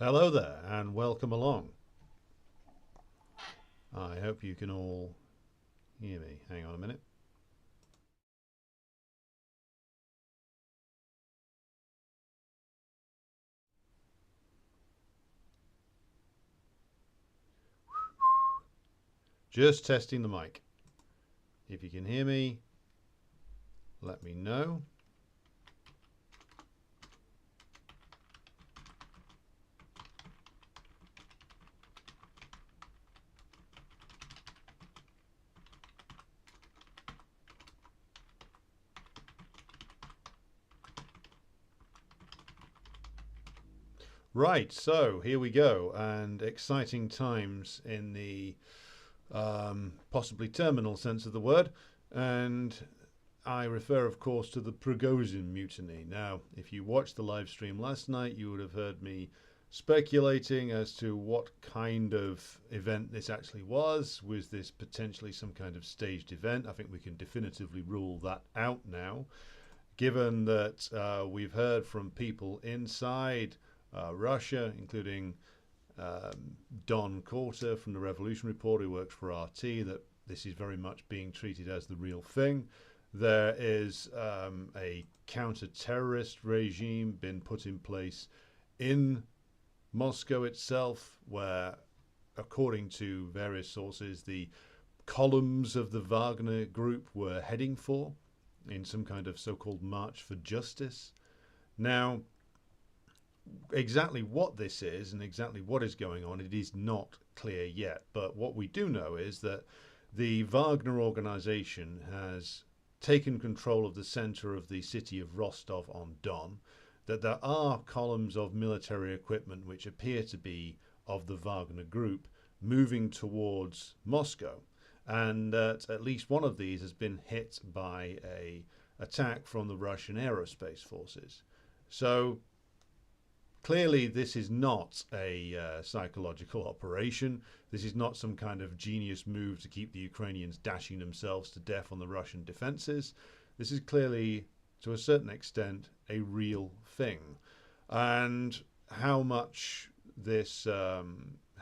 Hello there and welcome along. I hope you can all hear me. Hang on a minute. Just testing the mic. If you can hear me, let me know. Right, so here we go, and exciting times in the possibly terminal sense of the word. And I refer, of course, to the Prigozhin Mutiny. Now, if you watched the live stream last night, you would have heard me speculating as to what kind of event this actually was. Was this potentially some kind of staged event? I think we can definitively rule that out now, given that we've heard from people inside Russia, including Don Corter from the Revolution Report, who works for RT, that this is very much being treated as the real thing. There is a counter-terrorist regime been put in place in Moscow itself, where, according to various sources, the columns of the Wagner group were heading for in some kind of so-called march for justice. Now, exactly what this is and exactly what is going on, it is not clear yet. But what we do know is that the Wagner organization has taken control of the center of the city of Rostov on Don, that there are columns of military equipment which appear to be of the Wagner group moving towards Moscow, and that at least one of these has been hit by a attack from the Russian aerospace forces. So clearly, this is not a psychological operation. This is not some kind of genius move to keep the Ukrainians dashing themselves to death on the Russian defenses. This is clearly, to a certain extent, a real thing. And how much this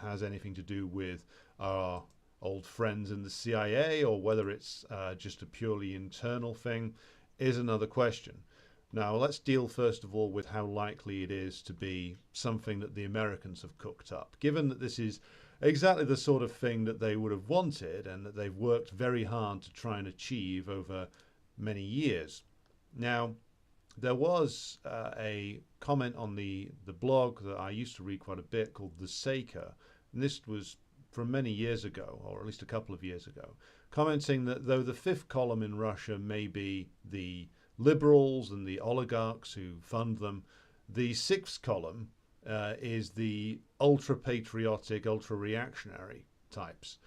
has anything to do with our old friends in the CIA, or whether it's just a purely internal thing, is another question. Now, let's deal first of all with how likely it is to be something that the Americans have cooked up, given that this is exactly the sort of thing that they would have wanted and that they've worked very hard to try and achieve over many years. Now, there was a comment on the blog that I used to read quite a bit called The Saker, and this was from many years ago, or at least a couple of years ago, commenting that though the fifth column in Russia may be the liberals and the oligarchs who fund them, the sixth column is the ultra-patriotic, ultra-reactionary types.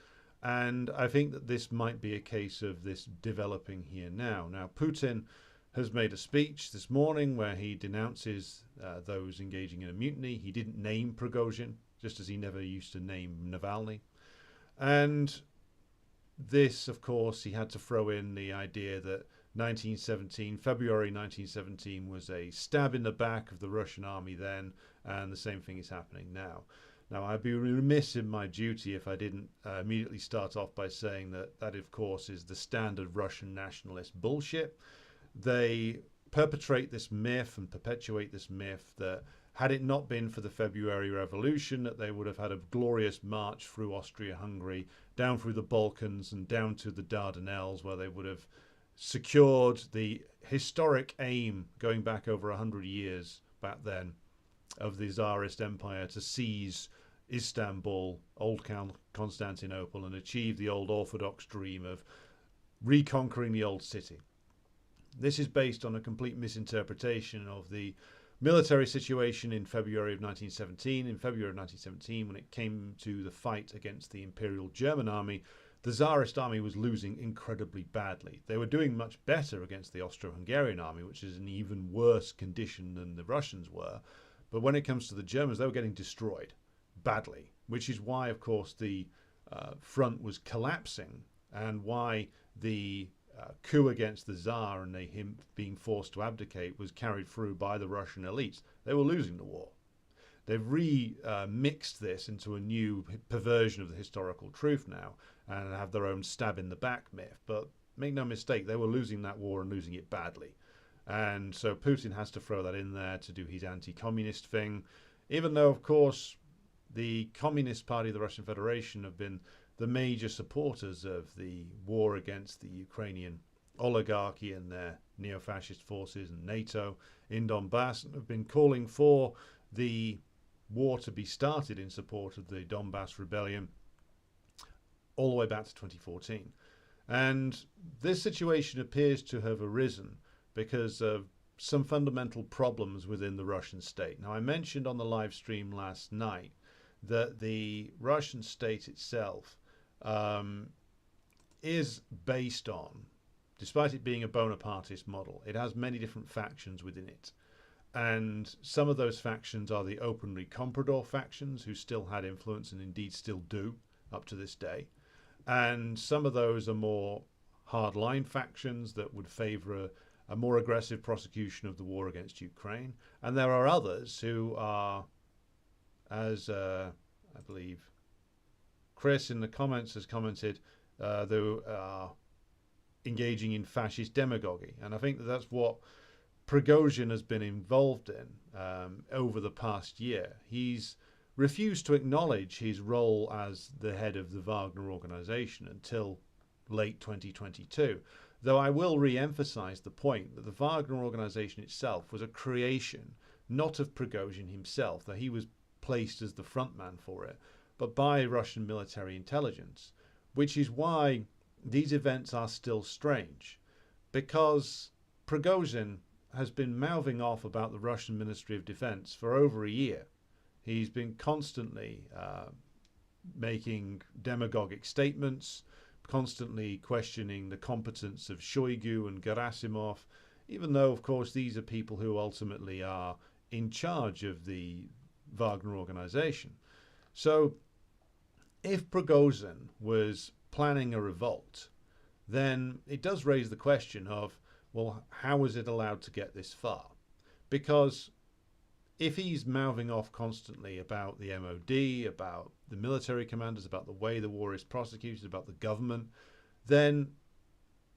And I think that this might be a case of this developing here now. Now, Putin has made a speech this morning where he denounces those engaging in a mutiny. He didn't name Prigozhin, just as he never used to name Navalny. And this, of course, he had to throw in the idea that February 1917 was a stab in the back of the Russian army then, and the same thing is happening now. Now, I'd be remiss in my duty if I didn't immediately start off by saying that that, of course, is the standard Russian nationalist bullshit. They perpetrate this myth and perpetuate this myth that had it not been for the February Revolution, that they would have had a glorious march through Austria-Hungary, down through the Balkans and down to the Dardanelles, where they would have secured the historic aim going back over 100 years back then of the Tsarist Empire to seize Istanbul, old Constantinople, and achieve the old Orthodox dream of reconquering the old city. This is based on a complete misinterpretation of the military situation in February of 1917. In February of 1917, when it came to the fight against the Imperial German army, the Tsarist army was losing incredibly badly. They were doing much better against the Austro-Hungarian army, which is in even worse condition than the Russians were. But when it comes to the Germans, they were getting destroyed badly, which is why, of course, the front was collapsing, and why the coup against the Tsar and him being forced to abdicate was carried through by the Russian elites. They were losing the war. they've mixed this into a new perversion of the historical truth now and have their own stab in the back myth. But make no mistake, they were losing that war and losing it badly. And so Putin has to throw that in there to do his anti-communist thing, even though, of course, the Communist Party of the Russian Federation have been the major supporters of the war against the Ukrainian oligarchy and their neo-fascist forces and NATO in Donbass, and have been calling for the war to be started in support of the Donbass rebellion all the way back to 2014. And this situation appears to have arisen because of some fundamental problems within the Russian state. Now, I mentioned on the live stream last night that the Russian state itself is based on, despite it being a Bonapartist model, it has many different factions within it. And some of those factions are the openly comprador factions, who still had influence and indeed still do up to this day. And some of those are more hardline factions that would favor a more aggressive prosecution of the war against Ukraine. And there are others who are, as I believe Chris in the comments has commented, they are engaging in fascist demagoguery. And I think that that's what Prigozhin has been involved in over the past year. He's refused to acknowledge his role as the head of the Wagner organization until late 2022. Though I will re-emphasize the point that the Wagner organization itself was a creation, not of Prigozhin himself, that he was placed as the frontman for it, but by Russian military intelligence, which is why these events are still strange, because Prigozhin has been mouthing off about the Russian Ministry of Defense for over a year. He's been constantly making demagogic statements, constantly questioning the competence of Shoigu and Gerasimov, even though, of course, these are people who ultimately are in charge of the Wagner organization. So if Prigozhin was planning a revolt, then it does raise the question of, well, how was it allowed to get this far? Because if he's mouthing off constantly about the MOD, about the military commanders, about the way the war is prosecuted, about the government, then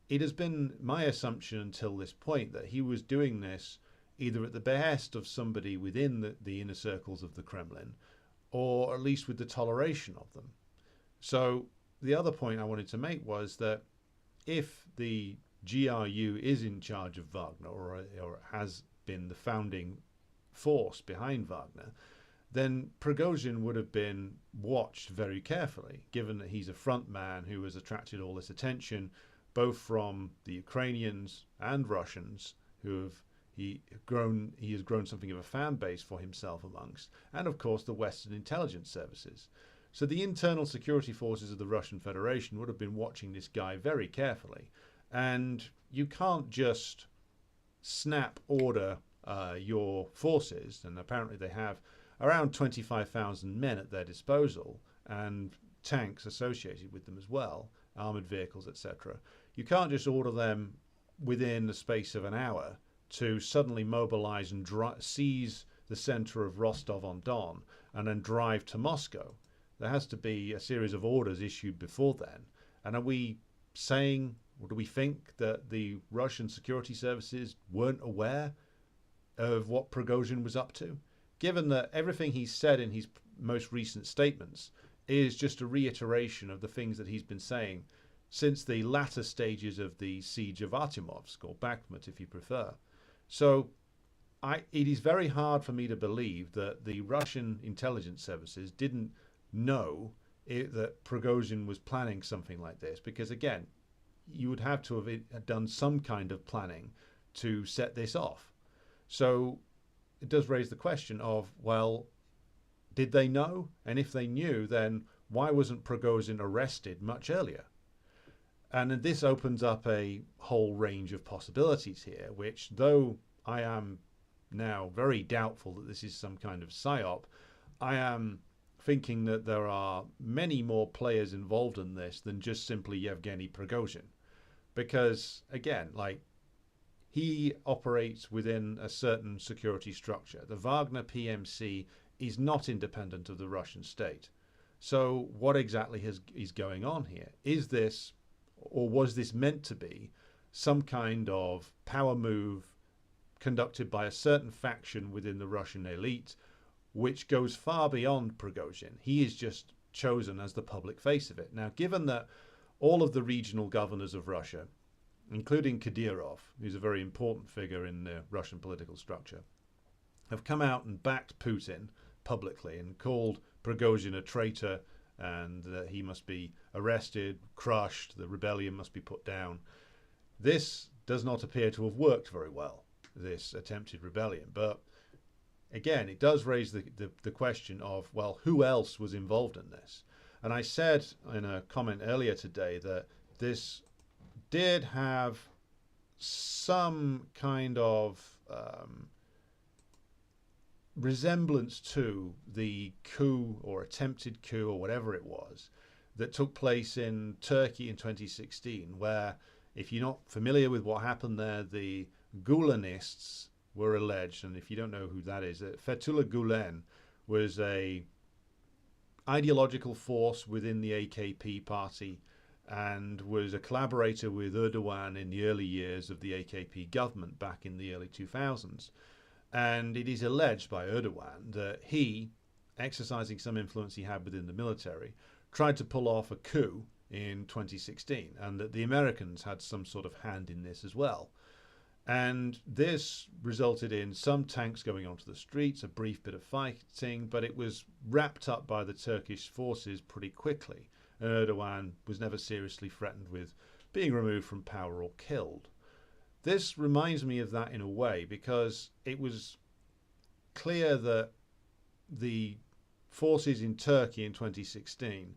it has been my assumption until this point that he was doing this either at the behest of somebody within the inner circles of the Kremlin, or at least with the toleration of them. So the other point I wanted to make was that if the GRU is in charge of Wagner, or has been the founding force behind Wagner, then Prigozhin would have been watched very carefully, given that he's a front man who has attracted all this attention, both from the Ukrainians and Russians, who have he has grown something of a fan base for himself amongst, and of course the Western intelligence services. So the internal security forces of the Russian Federation would have been watching this guy very carefully. And you can't just snap order your forces, and apparently they have around 25,000 men at their disposal and tanks associated with them as well, armoured vehicles, etc. You can't just order them within the space of an hour to suddenly mobilise and seize the centre of Rostov-on-Don and then drive to Moscow. There has to be a series of orders issued before then. And are we saying, or do we think that the Russian security services weren't aware of what Prigozhin was up to? Given that everything he's said in his most recent statements is just a reiteration of the things that he's been saying since the latter stages of the siege of Artyomovsk, or Bakhmut if you prefer. So it is very hard for me to believe that the Russian intelligence services didn't know that Prigozhin was planning something like this, because again, you would have to have done some kind of planning to set this off. So it does raise the question of, well, did they know? And if they knew, then why wasn't Prigozhin arrested much earlier? And this opens up a whole range of possibilities here, which, though I am now very doubtful that this is some kind of psyop, I am thinking that there are many more players involved in this than just simply Yevgeny Prigozhin. Because, again, he operates within a certain security structure. The Wagner PMC is not independent of the Russian state. So what exactly is going on here? Is this, or was this meant to be, some kind of power move conducted by a certain faction within the Russian elite, which goes far beyond Prigozhin? He is just chosen as the public face of it. Now, given that all of the regional governors of Russia, including Kadyrov, who's a very important figure in the Russian political structure, have come out and backed Putin publicly and called Prigozhin a traitor, and that he must be arrested, crushed, the rebellion must be put down. This does not appear to have worked very well, this attempted rebellion. But again, it does raise the question of, well, who else was involved in this? And I said in a comment earlier today that this did have some kind of resemblance to the coup or attempted coup or whatever it was that took place in Turkey in 2016, where, if you're not familiar with what happened there, the Gulenists were alleged, and if you don't know who that is, Fethullah Gulen was a ideological force within the AKP party and was a collaborator with Erdogan in the early years of the AKP government back in the early 2000s. And it is alleged by Erdogan that he, exercising some influence he had within the military, tried to pull off a coup in 2016, and that the Americans had some sort of hand in this as well. And this resulted in some tanks going onto the streets, a brief bit of fighting, but it was wrapped up by the Turkish forces pretty quickly, and Erdogan was never seriously threatened with being removed from power or killed. This reminds me of that in a way, because it was clear that the forces in Turkey in 2016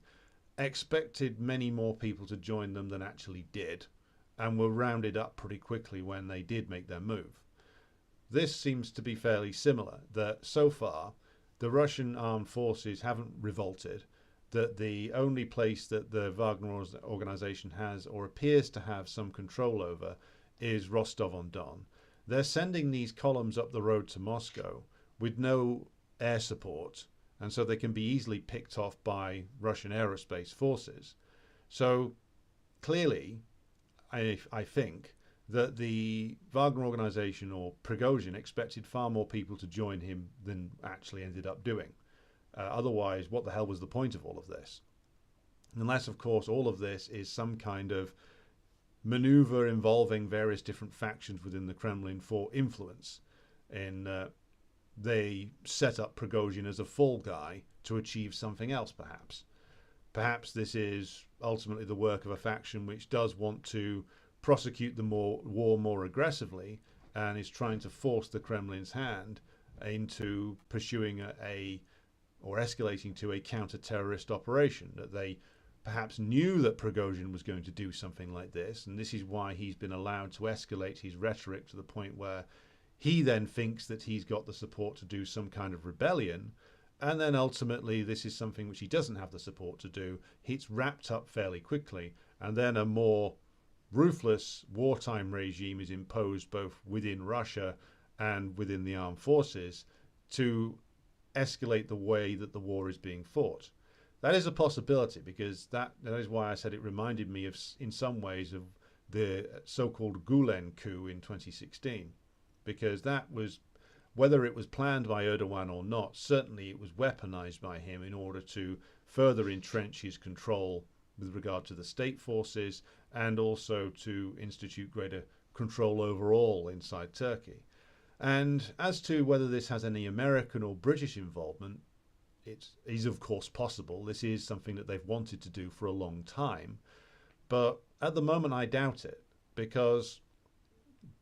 expected many more people to join them than actually did, and were rounded up pretty quickly when they did make their move. This seems to be fairly similar, that so far the Russian armed forces haven't revolted, that the only place that the Wagner organization has or appears to have some control over is Rostov-on-Don. They're sending these columns up the road to Moscow with no air support, and so they can be easily picked off by Russian aerospace forces. So clearly, I think that the Wagner organization, or Prigozhin, expected far more people to join him than actually ended up doing. Otherwise, what the hell was the point of all of this? Unless, of course, all of this is some kind of maneuver involving various different factions within the Kremlin for influence. They set up Prigozhin as a fall guy to achieve something else, perhaps. Perhaps this is ultimately the work of a faction which does want to prosecute the war more aggressively, and is trying to force the Kremlin's hand into pursuing or escalating to a counter-terrorist operation. That they perhaps knew that Prigozhin was going to do something like this, and this is why he's been allowed to escalate his rhetoric to the point where he then thinks that he's got the support to do some kind of rebellion, and then ultimately this is something which he doesn't have the support to do. It's wrapped up fairly quickly, and then a more ruthless wartime regime is imposed both within Russia and within the armed forces to escalate the way that the war is being fought. That is a possibility, because that is why I said it reminded me of, in some ways, of the so-called Gulen coup in 2016, because that was, whether it was planned by Erdogan or not, certainly it was weaponized by him in order to further entrench his control with regard to the state forces, and also to institute greater control overall inside Turkey. And as to whether this has any American or British involvement, it is of course possible. This is something that they've wanted to do for a long time. But at the moment I doubt it, because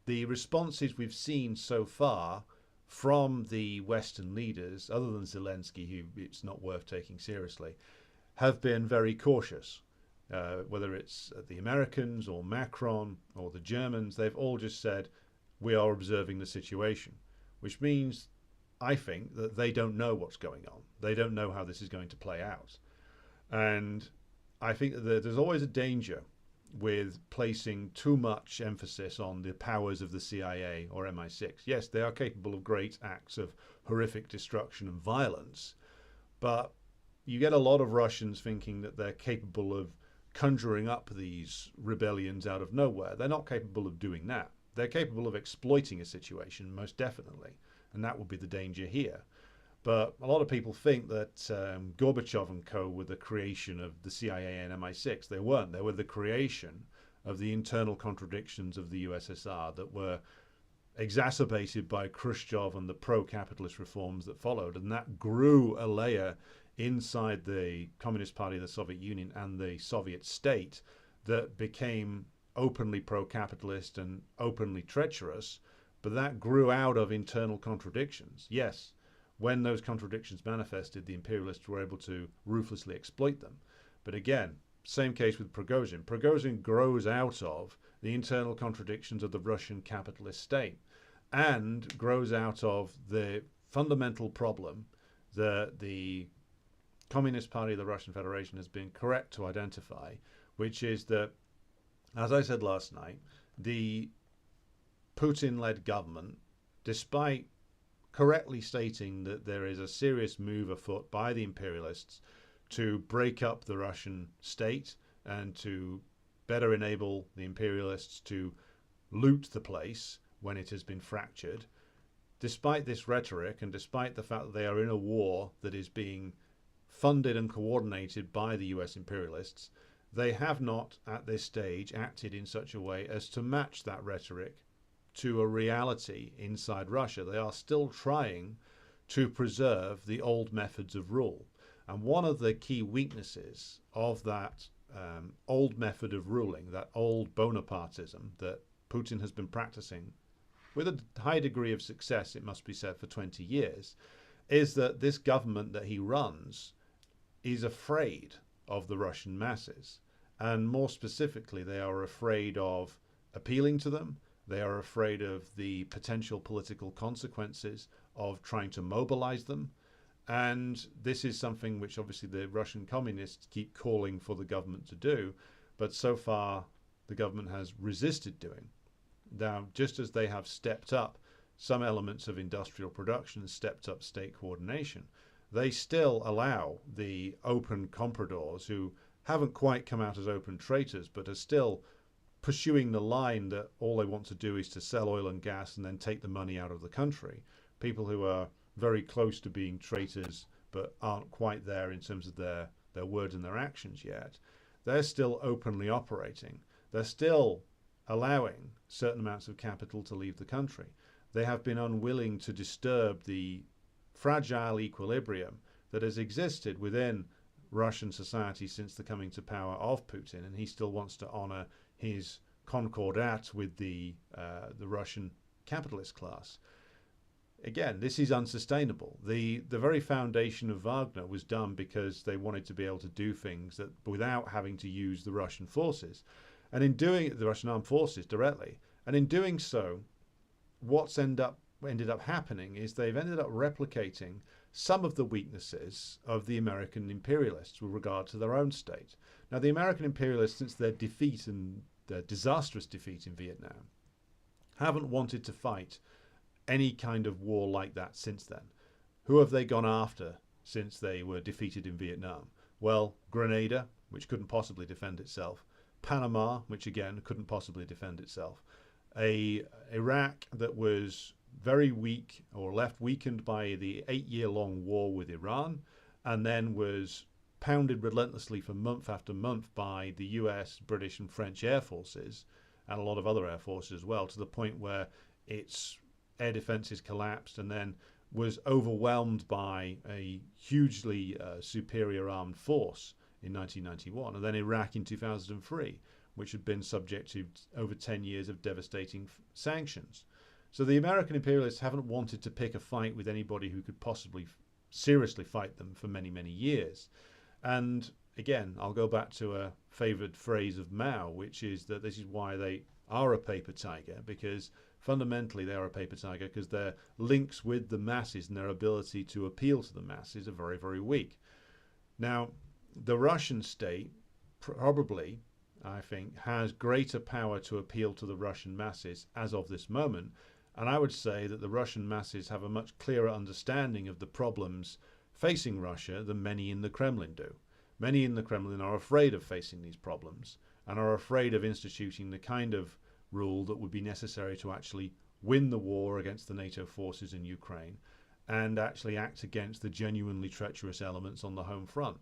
the responses we've seen so far from the Western leaders, other than Zelensky, who it's not worth taking seriously, have been very cautious. Whether it's the Americans or Macron or the Germans, they've all just said, we are observing the situation, which means, I think, that they don't know what's going on. They don't know how this is going to play out. And I think that there's always a danger with placing too much emphasis on the powers of the CIA or MI6. Yes, they are capable of great acts of horrific destruction and violence, but you get a lot of Russians thinking that they're capable of conjuring up these rebellions out of nowhere. They're not capable of doing that. They're capable of exploiting a situation, most definitely, and that would be the danger here. But a lot of people think that Gorbachev and co. were the creation of the CIA and MI6. They weren't. They were the creation of the internal contradictions of the USSR that were exacerbated by Khrushchev and the pro-capitalist reforms that followed. And that grew a layer inside the Communist Party of the Soviet Union and the Soviet state that became openly pro-capitalist and openly treacherous. But that grew out of internal contradictions. Yes, when those contradictions manifested, the imperialists were able to ruthlessly exploit them. But again, same case with Prigozhin. Prigozhin grows out of the internal contradictions of the Russian capitalist state and grows out of the fundamental problem that the Communist Party of the Russian Federation has been correct to identify, which is that, as I said last night, the Putin-led government, despite correctly stating that there is a serious move afoot by the imperialists to break up the Russian state and to better enable the imperialists to loot the place when it has been fractured, despite this rhetoric and despite the fact that they are in a war that is being funded and coordinated by the US imperialists, they have not at this stage acted in such a way as to match that rhetoric to a reality inside Russia. They are still trying to preserve the old methods of rule. And one of the key weaknesses of that old method of ruling, that old Bonapartism that Putin has been practicing with a high degree of success, it must be said, for 20 years, is that this government that he runs is afraid of the Russian masses. And more specifically, they are afraid of appealing to them. They are afraid of the potential political consequences of trying to mobilize them. And this is something which obviously the Russian communists keep calling for the government to do, but so far the government has resisted doing. Now, just as they have stepped up some elements of industrial production, stepped up state coordination, they still allow the open compradors who haven't quite come out as open traitors, but are still pursuing the line that all they want to do is to sell oil and gas and then take the money out of the country. People who are very close to being traitors but aren't quite there in terms of their words and their actions yet, they're still openly operating. They're still allowing certain amounts of capital to leave the country. They have been unwilling to disturb the fragile equilibrium that has existed within Russian society since the coming to power of Putin, and he still wants to honor his concordat with the Russian capitalist class. Again, this is unsustainable. The very foundation of Wagner was done because they wanted to be able to do things that without having to use the Russian forces, and in doing it, the Russian armed forces directly. And in doing so, what's ended up happening is they've ended up replicating some of the weaknesses of the American imperialists with regard to their own state. Now, the American imperialists, since their defeat and their disastrous defeat in Vietnam, haven't wanted to fight any kind of war like that since then. Who have they gone after since they were defeated in Vietnam? Well, Grenada, which couldn't possibly defend itself. Panama, which again couldn't possibly defend itself. Iraq that was very weak or left weakened by the 8-year-long war with Iran, and then was pounded relentlessly for month after month by the US, British and French air forces, and a lot of other air forces as well, to the point where its air defenses collapsed and then was overwhelmed by a hugely superior armed force in 1991, and then Iraq in 2003, which had been subject to over 10 years of devastating sanctions. So the American imperialists haven't wanted to pick a fight with anybody who could possibly seriously fight them for many, many years. And again, I'll go back to a favored phrase of Mao, which is that this is why they are a paper tiger, because fundamentally they are a paper tiger because their links with the masses and their ability to appeal to the masses are very, very weak. Now, the Russian state probably I think, has greater power to appeal to the Russian masses as of this moment. And I would say that the Russian masses have a much clearer understanding of the problems facing Russia than many in the Kremlin do. Many in the Kremlin are afraid of facing these problems and are afraid of instituting the kind of rule that would be necessary to actually win the war against the NATO forces in Ukraine and actually act against the genuinely treacherous elements on the home front.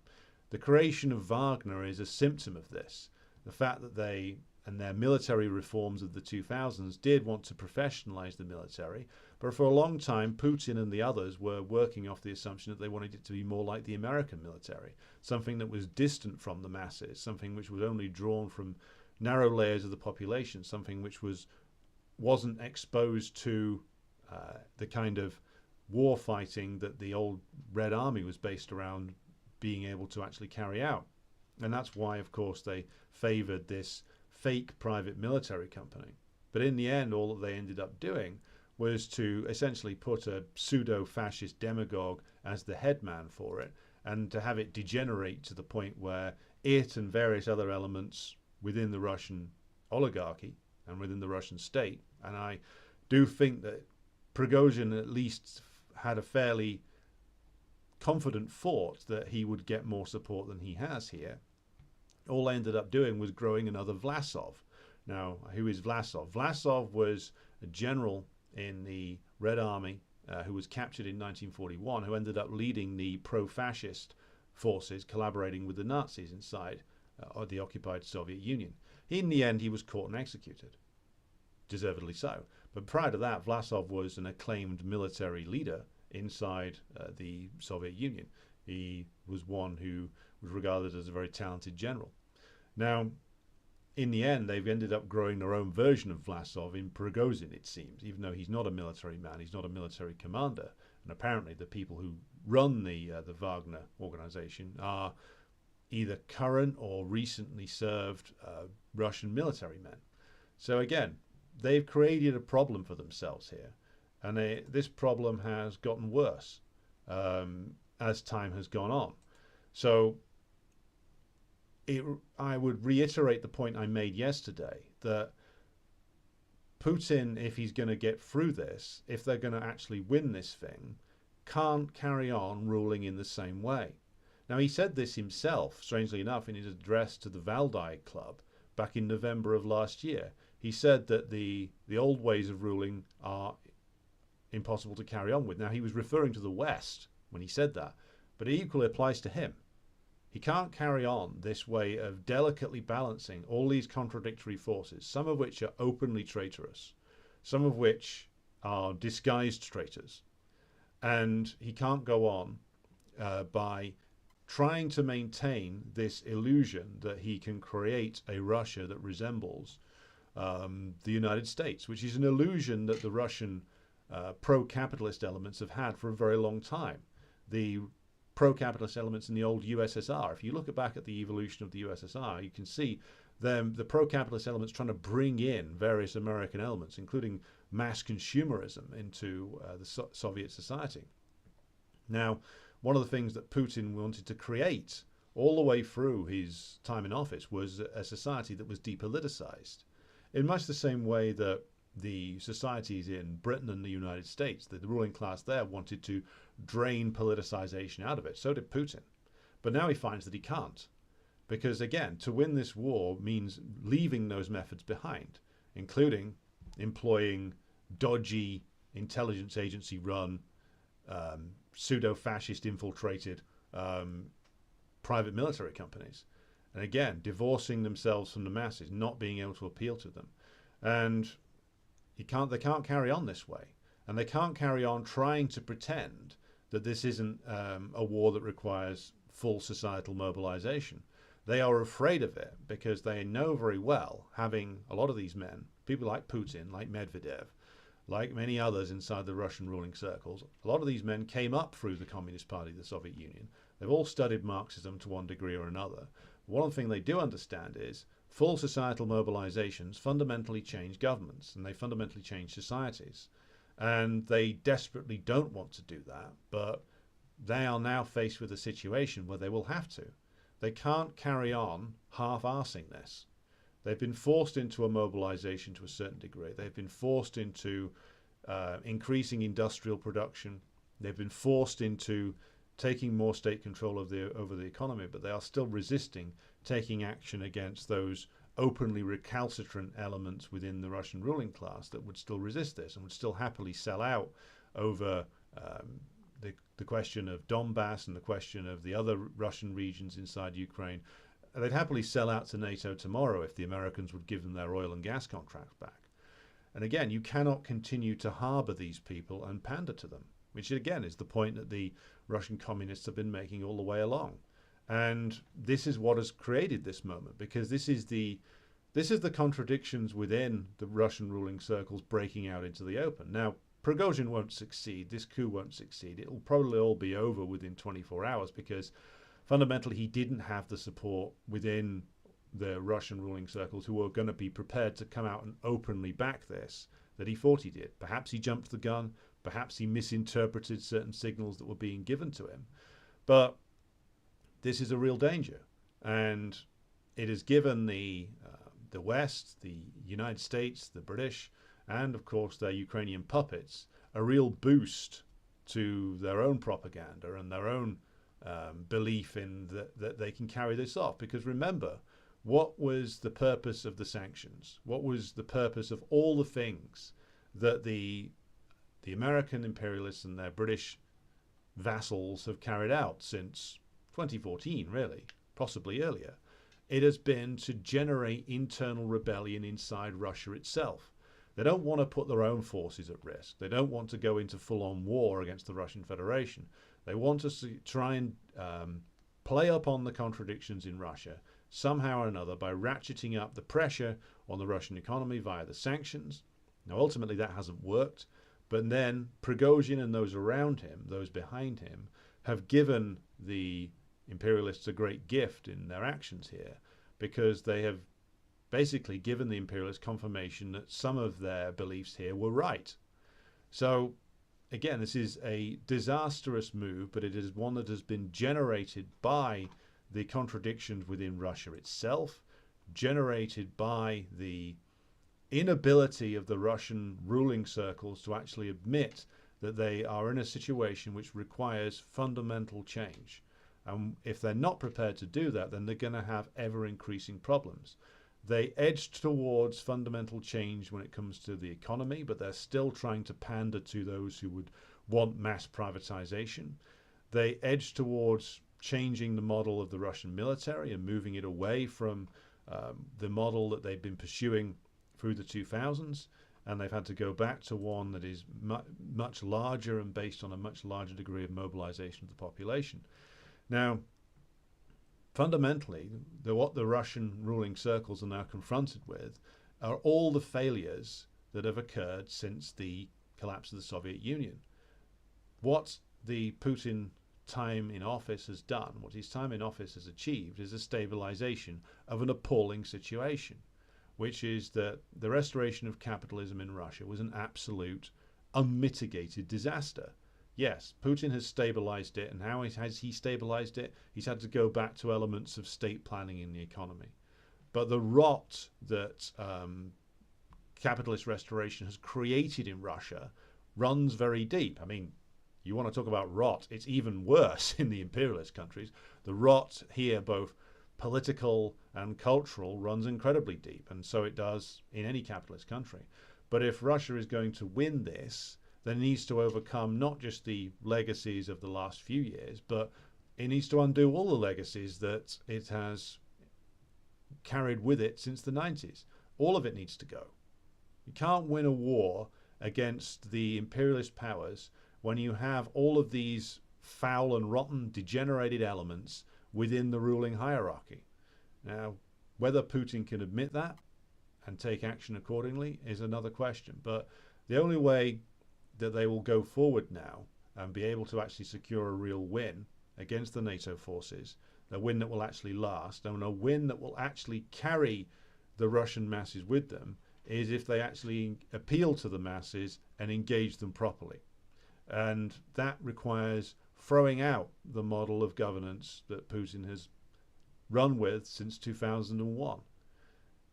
The creation of Wagner is a symptom of this. The fact that they and their military reforms of the 2000s did want to professionalize the military, but for a long time Putin and the others were working off the assumption that they wanted it to be more like the American military, something that was distant from the masses, something which was only drawn from narrow layers of the population, something which wasn't exposed to the kind of war fighting that the old Red Army was based around being able to actually carry out. And that's why, of course, they favored this fake private military company. But in the end, all that they ended up doing was to essentially put a pseudo-fascist demagogue as the head man for it, and to have it degenerate to the point where it and various other elements within the Russian oligarchy and within the Russian state, and I do think that Prigozhin at least had a fairly confident thought that he would get more support than he has here. All they ended up doing was growing another Vlasov. Now, who is Vlasov? Vlasov was a general in the Red Army who was captured in 1941, who ended up leading the pro-fascist forces collaborating with the Nazis inside the occupied Soviet Union. In the end, he was caught and executed, deservedly so. But prior to that, Vlasov was an acclaimed military leader inside the Soviet Union. He was one who was regarded as a very talented general. Now, in the end, they've ended up growing their own version of Vlasov in Prigozhin, it seems, even though he's not a military man, he's not a military commander. And apparently the people who run the Wagner organization are either current or recently served Russian military men. So again, they've created a problem for themselves here. And this problem has gotten worse as time has gone on. So I would reiterate the point I made yesterday, that Putin, if he's going to get through this, if they're going to actually win this thing, can't carry on ruling in the same way. Now, he said this himself, strangely enough, in his address to the Valdai Club back in November of last year. He said that the old ways of ruling are impossible to carry on with. Now, he was referring to the West when he said that, but it equally applies to him. He can't carry on this way of delicately balancing all these contradictory forces, some of which are openly traitorous, some of which are disguised traitors. And he can't go on by trying to maintain this illusion that he can create a Russia that resembles the United States, which is an illusion that the Russian pro-capitalist elements have had for a very long time. The pro-capitalist elements in the old USSR. If you look back at the evolution of the USSR, you can see the pro-capitalist elements trying to bring in various American elements, including mass consumerism, into the Soviet society. Now, one of the things that Putin wanted to create all the way through his time in office was a society that was depoliticized, in much the same way that the societies in Britain and the United States, the ruling class there, wanted to drain politicization out of it. So did Putin. But now he finds that he can't. Because again, to win this war means leaving those methods behind, including employing dodgy intelligence agency run, pseudo-fascist infiltrated private military companies. And again, divorcing themselves from the masses, not being able to appeal to them. And they can't carry on this way. And they can't carry on trying to pretend that this isn't a war that requires full societal mobilization. They are afraid of it because they know very well, having a lot of these men, people like Putin, like Medvedev, like many others inside the Russian ruling circles, a lot of these men came up through the Communist Party of the Soviet Union. They've all studied Marxism to one degree or another. One thing they do understand is full societal mobilizations fundamentally change governments, and they fundamentally change societies. And they desperately don't want to do that, but they are now faced with a situation where they will have to. They can't carry on half-arsing this. They've been forced into a mobilization to a certain degree. They've been forced into increasing industrial production. They've been forced into taking more state control over the economy, but they are still resisting taking action against those openly recalcitrant elements within the Russian ruling class that would still resist this and would still happily sell out over the question of Donbass and the question of the other Russian regions inside Ukraine. They'd happily sell out to NATO tomorrow if the Americans would give them their oil and gas contracts back. And again, you cannot continue to harbour these people and pander to them, which again is the point that the Russian communists have been making all the way along. And this is what has created this moment, because this is the contradictions within the Russian ruling circles breaking out into the open. Now, Prigozhin won't succeed. This coup won't succeed. It will probably all be over within 24 hours because fundamentally he didn't have the support within the Russian ruling circles who were going to be prepared to come out and openly back this that he thought he did. Perhaps he jumped the gun. Perhaps he misinterpreted certain signals that were being given to him. But this is a real danger. And it has given the West, the United States, the British, and of course their Ukrainian puppets a real boost to their own propaganda and their own belief in that they can carry this off. Because remember, what was the purpose of the sanctions? What was the purpose of all the things that the American imperialists and their British vassals have carried out since 2014, really, possibly earlier? It has been to generate internal rebellion inside Russia itself. They don't want to put their own forces at risk. They don't want to go into full-on war against the Russian Federation. They want to try and play up on the contradictions in Russia somehow or another by ratcheting up the pressure on the Russian economy via the sanctions. Now, ultimately, that hasn't worked. But then Prigozhin and those around him, those behind him, have given the imperialists a great gift in their actions here, because they have basically given the imperialists confirmation that some of their beliefs here were right. So again, this is a disastrous move, but it is one that has been generated by the contradictions within Russia itself, generated by the inability of the Russian ruling circles to actually admit that they are in a situation which requires fundamental change. And if they're not prepared to do that, then they're going to have ever increasing problems. They edged towards fundamental change when it comes to the economy, but they're still trying to pander to those who would want mass privatization. They edged towards changing the model of the Russian military and moving it away from the model that they've been pursuing through the 2000s, and they've had to go back to one that is much larger and based on a much larger degree of mobilization of the population. Now, fundamentally, what the Russian ruling circles are now confronted with are all the failures that have occurred since the collapse of the Soviet Union. What the Putin time in office has done, what his time in office has achieved, is a stabilization of an appalling situation, which is that the restoration of capitalism in Russia was an absolute, unmitigated disaster. Yes, Putin has stabilized it, and how has he stabilized it? He's had to go back to elements of state planning in the economy. But the rot that capitalist restoration has created in Russia runs very deep. I mean, you want to talk about rot, it's even worse in the imperialist countries. The rot here, both political and cultural, runs incredibly deep, and so it does in any capitalist country. But if Russia is going to win this, then it needs to overcome not just the legacies of the last few years, but it needs to undo all the legacies that it has carried with it since the 90s. All of it needs to go. You can't win a war against the imperialist powers when you have all of these foul and rotten, degenerated elements within the ruling hierarchy. Now, whether Putin can admit that and take action accordingly is another question. But the only way that they will go forward now and be able to actually secure a real win against the NATO forces, a win that will actually last, and a win that will actually carry the Russian masses with them, is if they actually appeal to the masses and engage them properly. And that requires throwing out the model of governance that Putin has run with since 2001.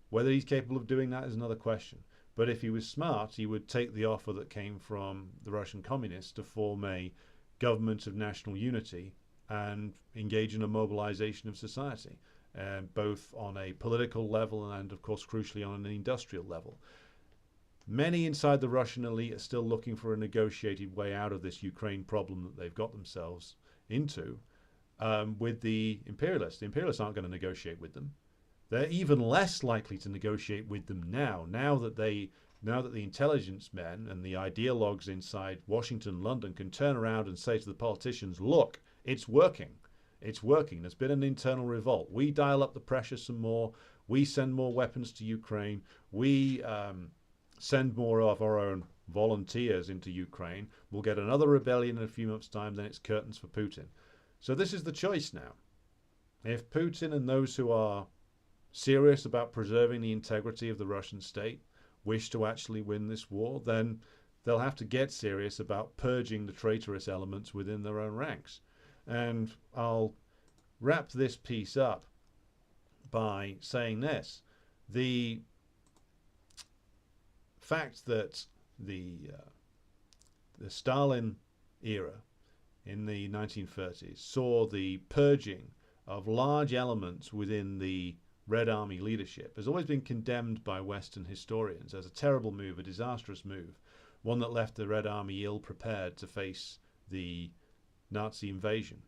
Whether he's capable of doing that is another question. But if he was smart, he would take the offer that came from the Russian communists to form a government of national unity and engage in a mobilization of society, both on a political level and, of course, crucially on an industrial level. Many inside the Russian elite are still looking for a negotiated way out of this Ukraine problem that they've got themselves into with the imperialists. The imperialists aren't going to negotiate with them. They're even less likely to negotiate with them now that the intelligence men and the ideologues inside Washington and London can turn around and say to the politicians, look, it's working. It's working. There's been an internal revolt. We dial up the pressure some more. We send more weapons to Ukraine. We send more of our own volunteers into Ukraine. We'll get another rebellion in a few months' time. Then it's curtains for Putin. So this is the choice now. If Putin and those who are serious about preserving the integrity of the Russian state wish to actually win this war, then they'll have to get serious about purging the traitorous elements within their own ranks. And I'll wrap this piece up by saying this. The fact that the Stalin era in the 1930s saw the purging of large elements within the Red Army leadership has always been condemned by Western historians as a terrible move, a disastrous move, one that left the Red Army ill-prepared to face the Nazi invasion.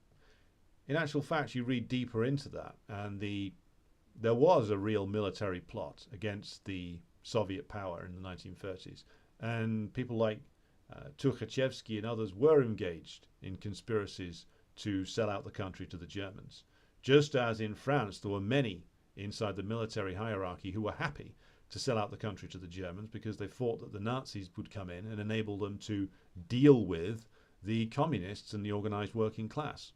In actual fact, you read deeper into that, and there was a real military plot against the Soviet power in the 1930s, and people like Tukhachevsky and others were engaged in conspiracies to sell out the country to the Germans. Just as in France, there were many inside the military hierarchy who were happy to sell out the country to the Germans because they thought that the Nazis would come in and enable them to deal with the communists and the organized working class.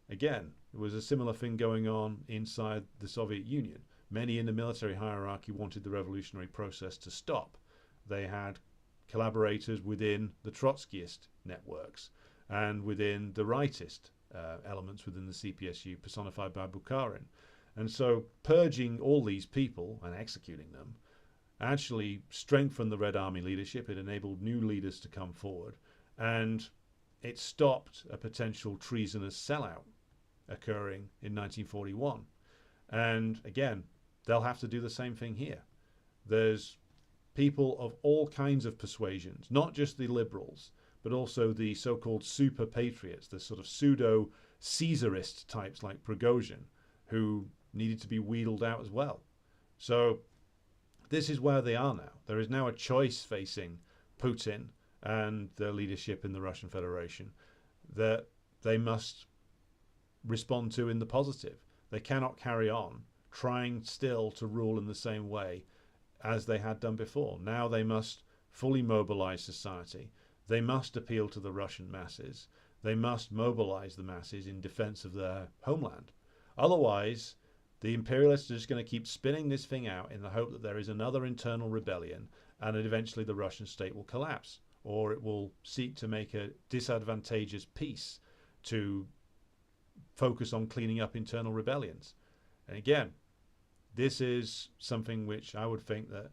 Again, there was a similar thing going on inside the Soviet Union. Many in the military hierarchy wanted the revolutionary process to stop. They had collaborators within the Trotskyist networks and within the rightist elements within the CPSU personified by Bukharin. And so purging all these people and executing them actually strengthened the Red Army leadership. It enabled new leaders to come forward, and it stopped a potential treasonous sellout occurring in 1941. And again, they'll have to do the same thing here. There's people of all kinds of persuasions, not just the liberals, but also the so-called super patriots, the sort of pseudo Caesarist types like Prigozhin, who needed to be wheedled out as well. So this is where they are now. There is now a choice facing Putin and the leadership in the Russian Federation that they must respond to in the positive. They cannot carry on trying still to rule in the same way as they had done before. Now they must fully mobilize society. They must appeal to the Russian masses. They must mobilize the masses in defense of their homeland. Otherwise, the imperialists are just going to keep spinning this thing out in the hope that there is another internal rebellion and that eventually the Russian state will collapse, or it will seek to make a disadvantageous peace to focus on cleaning up internal rebellions. And again, this is something which I would think that,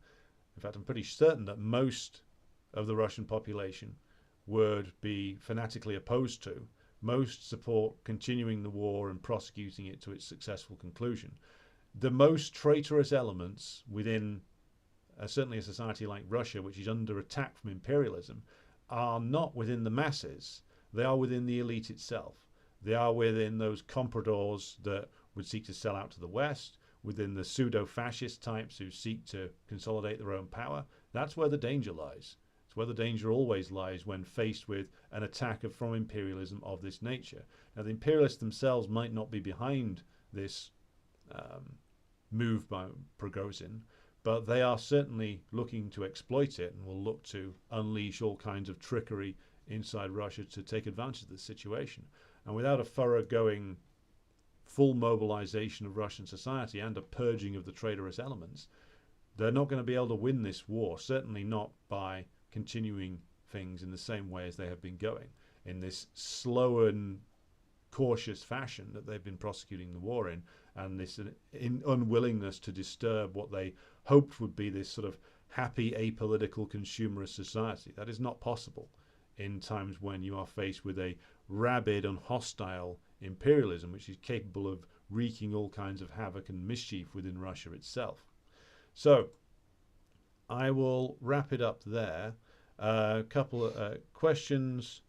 in fact, I'm pretty certain that most of the Russian population would be fanatically opposed to. Most support continuing the war and prosecuting it to its successful conclusion. The most traitorous elements within certainly a society like Russia, which is under attack from imperialism, are not within the masses. They are within the elite itself. They are within those compradors that would seek to sell out to the West, within the pseudo-fascist types who seek to consolidate their own power. That's where the danger lies. It's where the danger always lies when faced with an attack from imperialism of this nature. Now, the imperialists themselves might not be behind this move by Prigozhin, but they are certainly looking to exploit it and will look to unleash all kinds of trickery inside Russia to take advantage of this situation. And without a thoroughgoing full mobilization of Russian society and a purging of the traitorous elements, they're not going to be able to win this war, certainly not by continuing things in the same way as they have been going, in this slow and cautious fashion that they've been prosecuting the war in, and this unwillingness to disturb what they hoped would be this sort of happy, apolitical, consumerist society. That is not possible in times when you are faced with a rabid and hostile imperialism, which is capable of wreaking all kinds of havoc and mischief within Russia itself. So I will wrap it up there. A couple of questions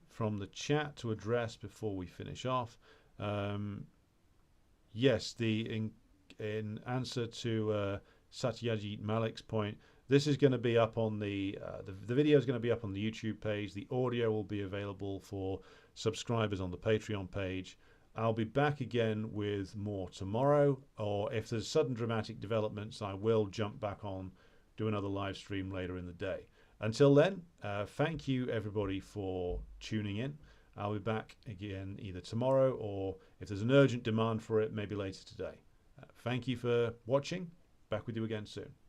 from the chat to address before we finish off. Yes, in answer to Satyajit Malik's point, this is going to be up on the video is going to be up on the YouTube page. The audio will be available for subscribers on the Patreon page. I'll be back again with more tomorrow, or if there's sudden dramatic developments, I will jump back on, do another live stream later in the day. Until then, thank you everybody for tuning in. I'll be back again either tomorrow, or if there's an urgent demand for it, maybe later today. Thank you for watching. Back with you again soon.